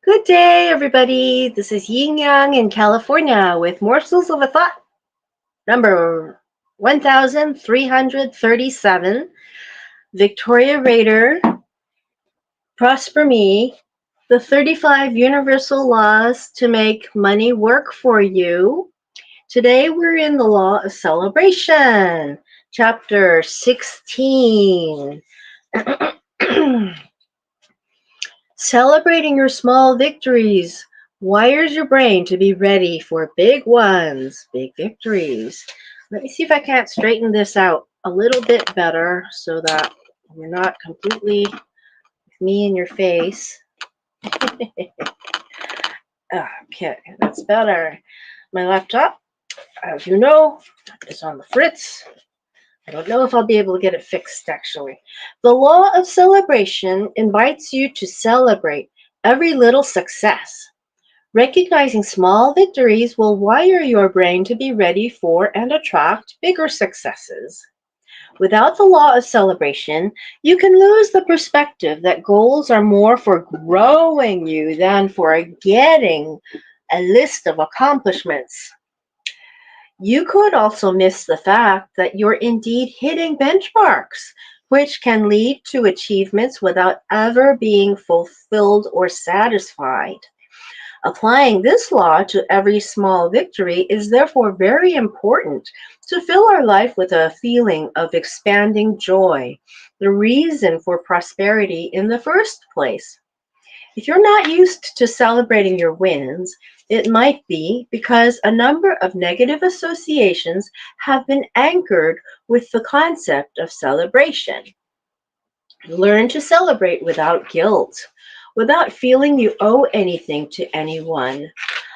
Good day, everybody. This is Yin Yang in California with Morsels of a Thought, number 1337. Victoria Rader, Prosper Me, the 35 Universal Laws to Make Money Work for You. Today we're in the Law of Celebration, chapter 16. Celebrating your small victories wires your brain to be ready for big ones, big victories. Let me see if I can't straighten this out a little bit better so that you're not completely with me in your face. Okay, that's better. My laptop, as you know, is on the fritz. I don't know if I'll be able to get it fixed, actually. The law of celebration invites you to celebrate every little success. Recognizing small victories will wire your brain to be ready for and attract bigger successes. Without the law of celebration, you can lose the perspective that goals are more for growing you than for getting a list of accomplishments. You could also miss the fact that you're indeed hitting benchmarks, which can lead to achievements without ever being fulfilled or satisfied. Applying this law to every small victory is therefore very important to fill our life with a feeling of expanding joy, the reason for prosperity in the first place. If you're not used to celebrating your wins, it might be because a number of negative associations have been anchored with the concept of celebration. Learn to celebrate without guilt, without feeling you owe anything to anyone.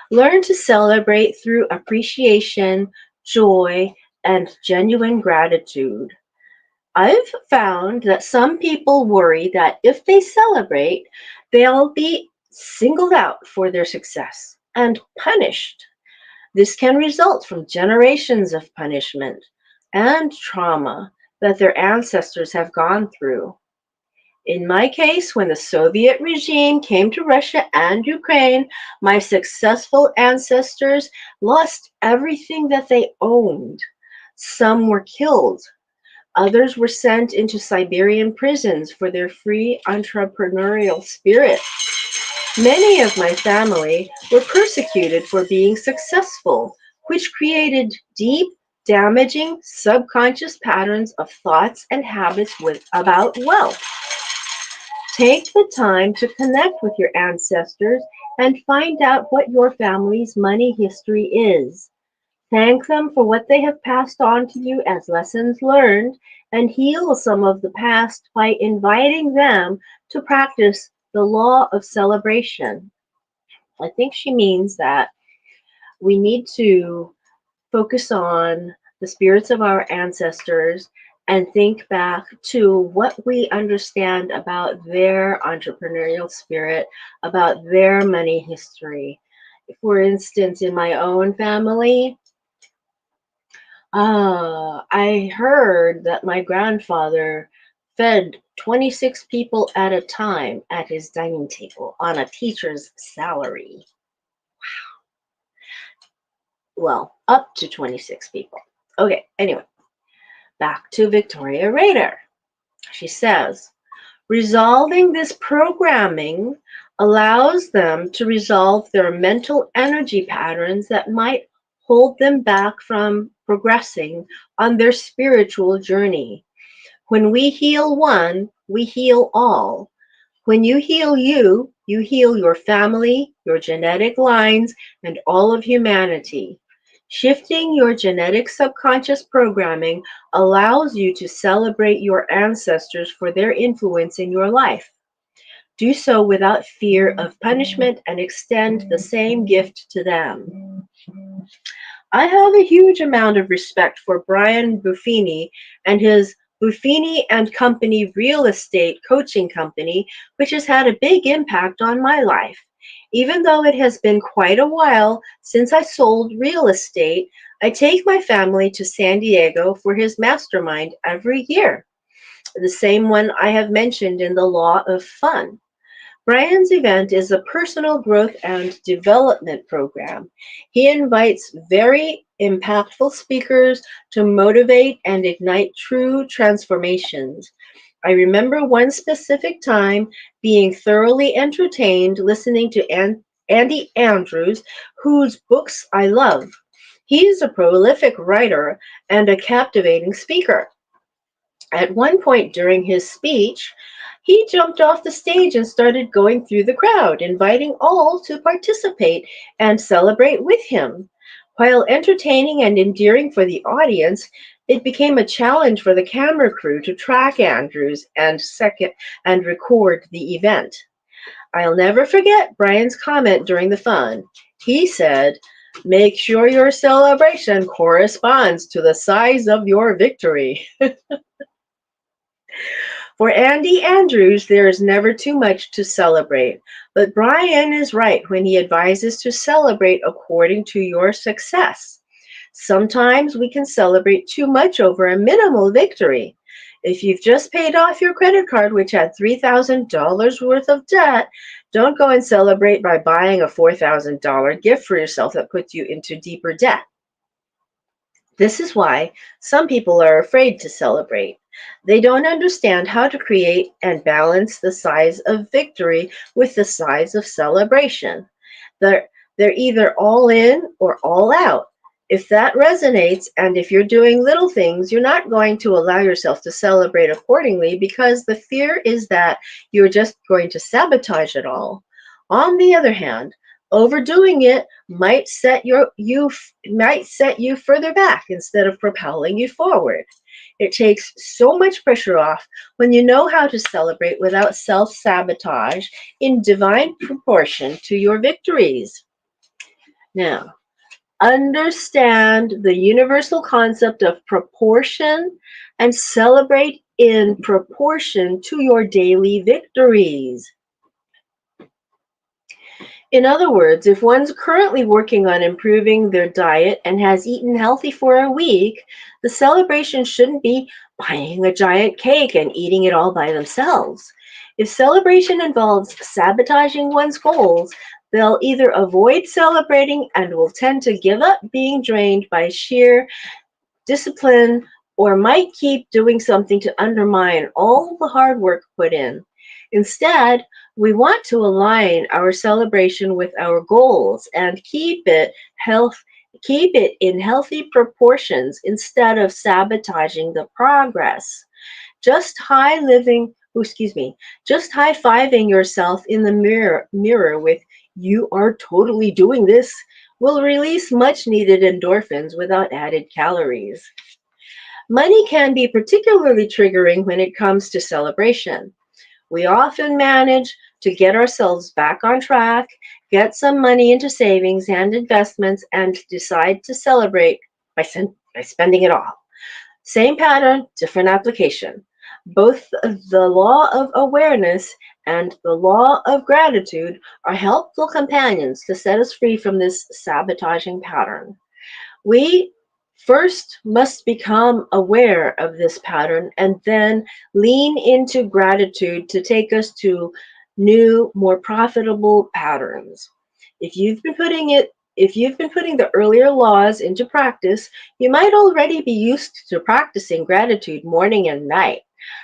Learn to celebrate through appreciation, joy, and genuine gratitude. I've found that some people worry that if they celebrate, they'll be singled out for their success and punished. This can result from generations of punishment and trauma that their ancestors have gone through. In my case, when the Soviet regime came to Russia and Ukraine, my successful ancestors lost everything that they owned. Some were killed. Others were sent into Siberian prisons for their free entrepreneurial spirit. Many of my family were persecuted for being successful, which created deep, damaging subconscious patterns of thoughts and habits about wealth. Take the time to connect with your ancestors and find out what your family's money history is. Thank them for what they have passed on to you as lessons learned and heal some of the past by inviting them to practice the law of celebration. I think she means that we need to focus on the spirits of our ancestors and think back to what we understand about their entrepreneurial spirit, about their money history. For instance, in my own family, I heard that my grandfather fed 26 people at a time at his dining table on a teacher's salary. Well, up to 26 people. Okay, anyway, back to Victoria Rader. She says, resolving this programming allows them to resolve their mental energy patterns that might hold them back from progressing on their spiritual journey. When we heal one, we heal all. When you heal you, you heal your family, your genetic lines, and all of humanity. Shifting your genetic subconscious programming allows you to celebrate your ancestors for their influence in your life. Do so without fear of punishment and extend the same gift to them. I have a huge amount of respect for Brian Buffini and his Buffini and Company real estate coaching company, which has had a big impact on my life. Even though it has been quite a while since I sold real estate, I take my family to San Diego for his mastermind every year, the same one I have mentioned in the Law of Fun. Brian's event is a personal growth and development program. He invites very impactful speakers to motivate and ignite true transformations. I remember one specific time being thoroughly entertained listening to Andy Andrews, whose books I love. He is a prolific writer and a captivating speaker. At one point during his speech, he jumped off the stage and started going through the crowd, inviting all to participate and celebrate with him. While entertaining and endearing for the audience, it became a challenge for the camera crew to track Andrews and record the event. I'll never forget Brian's comment during the fun. He said, "Make sure your celebration corresponds to the size of your victory." For Andy Andrews, there is never too much to celebrate, but Brian is right when he advises to celebrate according to your success. Sometimes we can celebrate too much over a minimal victory. If you've just paid off your credit card, which had $3,000 worth of debt, don't go and celebrate by buying a $4,000 gift for yourself that puts you into deeper debt. This is why some people are afraid to celebrate. They don't understand how to create and balance the size of victory with the size of celebration. They're, they're either all in or all out. If that resonates, and if you're doing little things, you're not going to allow yourself to celebrate accordingly because the fear is that you're just going to sabotage it all. On the other hand, overdoing it might set you further back instead of propelling you forward. It takes so much pressure off when you know how to celebrate without self-sabotage in divine proportion to your victories. Now, understand the universal concept of proportion and celebrate in proportion to your daily victories. In other words, if one's currently working on improving their diet and has eaten healthy for a week, the celebration shouldn't be buying a giant cake and eating it all by themselves. If celebration involves sabotaging one's goals, they'll either avoid celebrating and will tend to give up being drained by sheer discipline or might keep doing something to undermine all the hard work put in. Instead, we want to align our celebration with our goals and keep it in healthy proportions instead of sabotaging the progress. Just just high-fiving yourself in the mirror with "you are totally doing this" will release much needed endorphins without added calories. Money can be particularly triggering when it comes to celebration. We often manage to get ourselves back on track, get some money into savings and investments, and decide to celebrate by spending it all. Same pattern, different application. Both the law of awareness and the law of gratitude are helpful companions to set us free from this sabotaging pattern. We first must become aware of this pattern and then lean into gratitude to take us to new, more profitable patterns. If you've been putting the earlier laws into practice, you might already be used to practicing gratitude morning and night.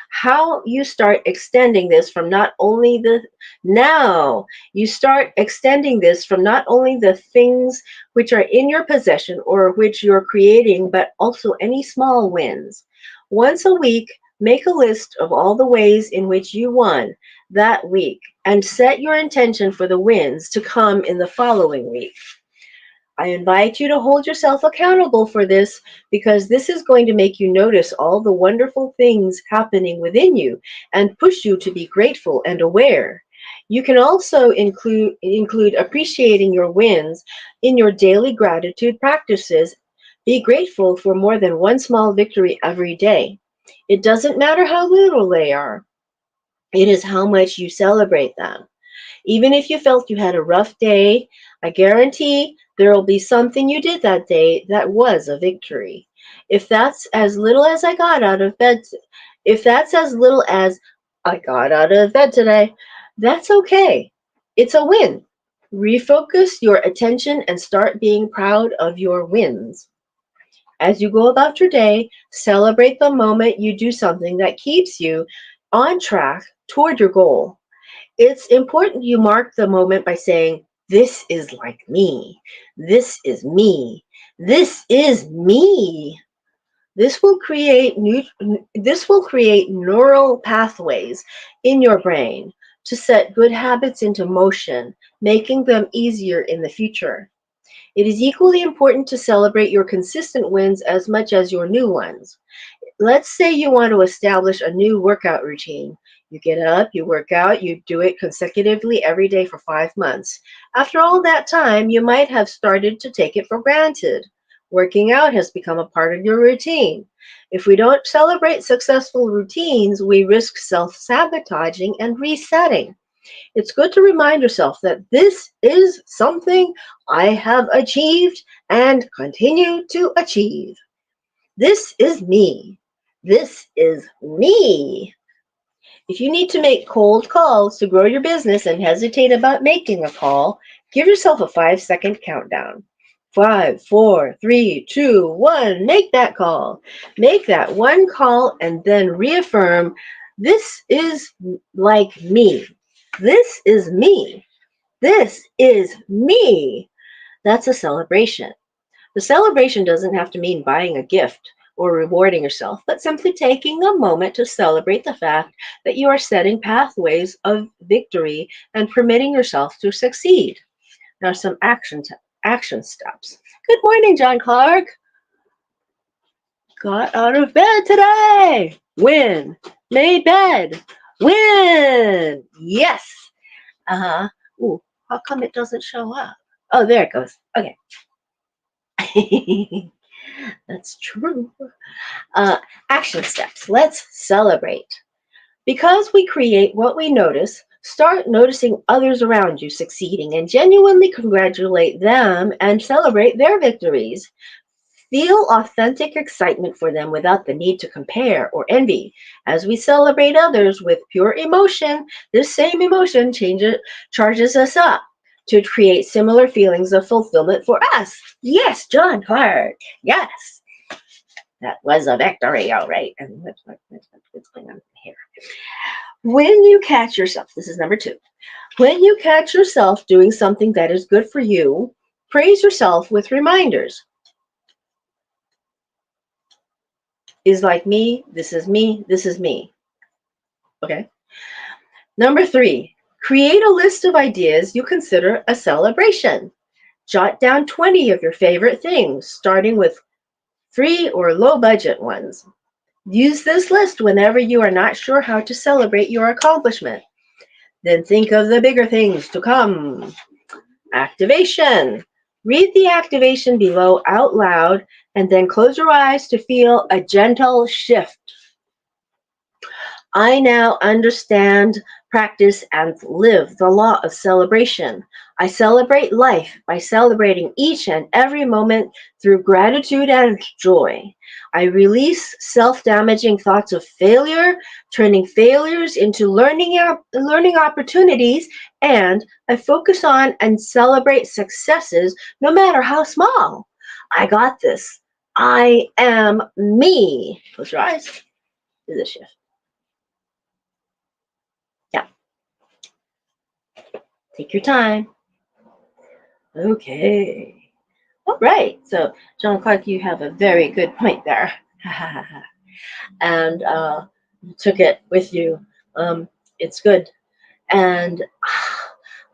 How you start extending this from not only the now, you start extending this from not only the things which are in your possession or which you're creating, but also any small wins. Once a week, make a list of all the ways in which you won that week and set your intention for the wins to come in the following week. I invite you to hold yourself accountable for this because this is going to make you notice all the wonderful things happening within you and push you to be grateful and aware. You can also include appreciating your wins in your daily gratitude practices. Be grateful for more than one small victory every day. It doesn't matter how little they are. It is how much you celebrate them. Even if you felt you had a rough day, I guarantee there will be something you did that day that was a victory. If that's as little as if that's as little as I got out of bed today, That's okay. It's a win. Refocus your attention and start being proud of your wins. As you go about your day, celebrate the moment you do something that keeps you on track toward your goal. It's important you mark the moment by saying, "This is like me. This is me. This is me." This will create neural pathways in your brain to set good habits into motion, making them easier in the future. It is equally important to celebrate your consistent wins as much as your new ones. Let's say you want to establish a new workout routine. You get up, you work out, you do it consecutively every day for 5 months. After all that time, you might have started to take it for granted. Working out has become a part of your routine. If we don't celebrate successful routines, we risk self sabotaging and resetting. It's good to remind yourself that this is something I have achieved and continue to achieve. This is me. This is me. If you need to make cold calls to grow your business and hesitate about making a call, give yourself a 5-second countdown. 5, 4, 3, 2, 1. Make that call. Make that one call and then reaffirm, this is like me. This is me. This is me. That's a celebration. The celebration doesn't have to mean buying a gift or rewarding yourself, but simply taking a moment to celebrate the fact that you are setting pathways of victory and permitting yourself to succeed. Now, some action steps. Good morning, John Clark. Got out of bed today. Win. Made bed. Win. Yes. Uh-huh. Ooh, how come it doesn't show up? Oh, there it goes. Okay. That's true. Uh, Action steps. Let's celebrate. Because we create what we notice, start noticing others around you succeeding and genuinely congratulate them and celebrate their victories. Feel authentic excitement for them without the need to compare or envy. As we celebrate others with pure emotion, this same emotion charges us up to create similar feelings of fulfillment for us. Yes, John Clark. Yes. That was a victory, all right. And what's going on here? When you catch yourself, this is number 2. When you catch yourself doing something that is good for you, praise yourself with reminders. Is like me, this is me, this is me. Okay. Number 3, create a list of ideas you consider a celebration. Jot down 20 of your favorite things, starting with free or low budget ones. Use this list whenever you are not sure how to celebrate your accomplishment. Then think of the bigger things to come. Activation. Read the activation below out loud and then close your eyes to feel a gentle shift. I now understand, practice, and live the law of celebration. I celebrate life by celebrating each and every moment through gratitude and joy. I release self-damaging thoughts of failure, turning failures into learning opportunities, and I focus on and celebrate successes no matter how small. I got this. I am me. Close your eyes. Do the shift. Yeah. Take your time. Okay. All right. So, John Clark, you have a very good point there. And you took it with you. It's good. And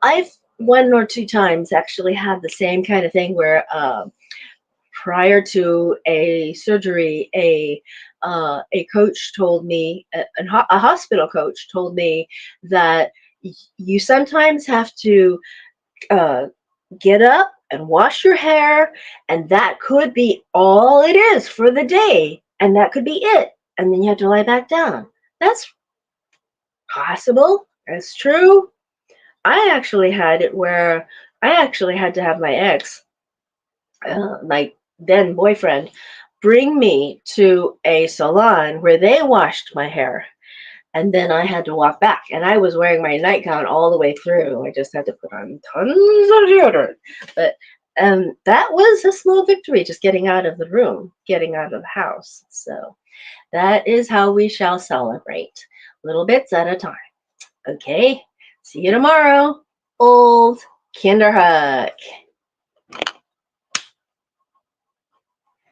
I've 1 or 2 times actually had the same kind of thing where prior to a surgery, a coach told me, a hospital coach told me that you sometimes have to uh, get up and wash your hair, and that could be all it is for the day, and that could be it. And then you have to lie back down. That's possible. That's true. I actually had it where I actually had to have my ex, my then boyfriend, bring me to a salon where they washed my hair. And then I had to walk back, and I was wearing my nightgown all the way through. I just had to put on tons of deodorant. But that was a small victory, just getting out of the room, getting out of the house. So that is how we shall celebrate, little bits at a time. Okay, see you tomorrow. Old Kinderhug.